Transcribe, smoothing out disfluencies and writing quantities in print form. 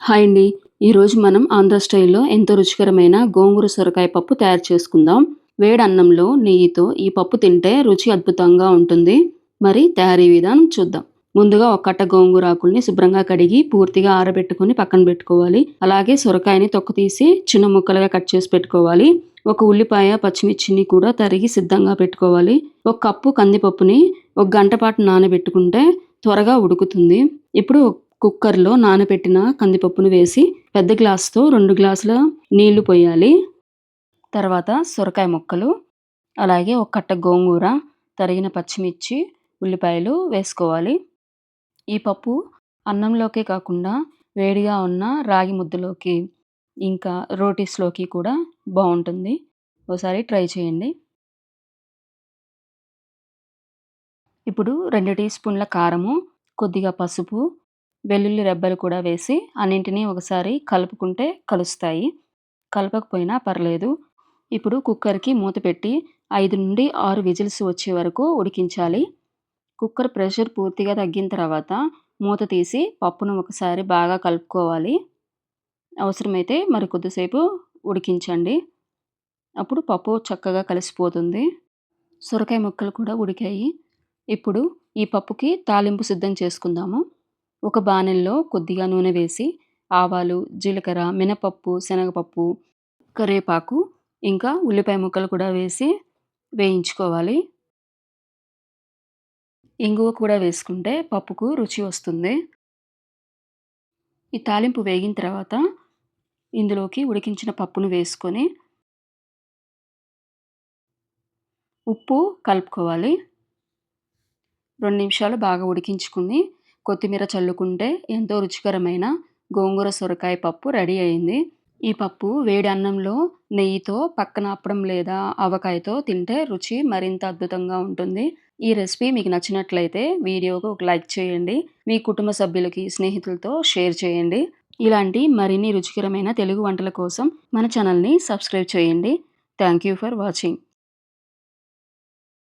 Hi అండి. ఈరోజు మనం ఆంధ్ర స్టైల్‌లో ఎంతో రుచికరమైన గోంగూర సొరకాయ పప్పు తయారు చేసుకుందాం. వేడి అన్నంలో నెయ్యితో ఈ పప్పు తింటే రుచి అద్భుతంగా ఉంటుంది. మరి తయారీ విధానం చూద్దాం. ముందుగా ఒక కట్ట గోంగూర ఆకుల్ని శుభ్రంగా కడిగి పూర్తిగా ఆరబెట్టుకొని పక్కన పెట్టుకోవాలి. అలాగే సొరకాయని తొక్క తీసి చిన్న ముక్కలుగా కట్ చేసి పెట్టుకోవాలి. ఒక ఉల్లిపాయ, పచ్చిమిర్చిని కూడా తరిగి సిద్ధంగా పెట్టుకోవాలి. ఒక కప్పు కందిపప్పుని ఒక గంట పాటు నానబెట్టుకుంటే త్వరగా ఉడుకుతుంది. ఇప్పుడు కుక్కర్‌లో నానబెట్టిన కందిపప్పును వేసి పెద్ద గ్లాస్‌తో 2 గ్లాసుల నీళ్లు పొయ్యాలి. తర్వాత సొరకాయ ముక్కలు, అలాగే ఒక కట్ట గోంగూర, తరిగిన పచ్చిమిర్చి, ఉల్లిపాయలు వేసుకోవాలి. ఈ పప్పు అన్నంలోకే కాకుండా వేడిగా ఉన్న రాగి ముద్దలోకి, ఇంకా రోటీస్‌లోకి కూడా బావుంటుంది. ఓసారి ట్రై చేయండి. ఇప్పుడు 2 టీ స్పూన్ల కారము, కొద్దిగా పసుపు, వెల్లుల్లి రెబ్బలు కూడా వేసి అన్నింటినీ ఒకసారి కలుపుకుంటే కలుస్తాయి. కలపకపోయినా పర్లేదు. ఇప్పుడు కుక్కర్‌కి మూత పెట్టి 5-6 విజిల్స్ వచ్చే వరకు ఉడికించాలి. కుక్కర్ ప్రెషర్ పూర్తిగా తగ్గిన తర్వాత మూత తీసి పప్పును ఒకసారి బాగా కలుపుకోవాలి. అవసరమైతే మరి కొద్దిసేపు ఉడికించండి. అప్పుడు పప్పు చక్కగా కలిసిపోతుంది. సొరకాయ ముక్కలు కూడా ఉడికాయి. ఇప్పుడు ఈ పప్పుకి తాలింపు సిద్ధం చేసుకుందాము. ఒక బాణలిలో కొద్దిగా నూనె వేసి ఆవాలు, జీలకర్ర, మినపప్పు, శనగపప్పు, కరివేపాకు, ఇంకా ఉల్లిపాయ ముక్కలు కూడా వేసి వేయించుకోవాలి. ఇంగువ కూడా వేసుకుంటే పప్పుకు రుచి వస్తుంది. ఈ తాలింపు వేగిన తర్వాత ఇందులోకి ఉడికించిన పప్పును వేసుకొని ఉప్పు కలుపుకోవాలి. 2 నిమిషాలు బాగా ఉడికించుకుని కొత్తిమీర చల్లుకుంటే ఎంతో రుచికరమైన గోంగూర సొరకాయ పప్పు రెడీ అయింది. ఈ పప్పు వేడి అన్నంలో నెయ్యితో, పక్కన అప్పడం లేదా ఆవకాయతో తింటే రుచి మరింత అద్భుతంగా ఉంటుంది. ఈ రెసిపీ మీకు నచ్చినట్లయితే వీడియోకి ఒక లైక్ చేయండి. మీ కుటుంబ సభ్యులకి, స్నేహితులతో షేర్ చేయండి. ఇలాంటి మరిన్ని రుచికరమైన తెలుగు వంటల కోసం మన ఛానల్‌ని సబ్స్క్రైబ్ చేయండి. Thank you for watching.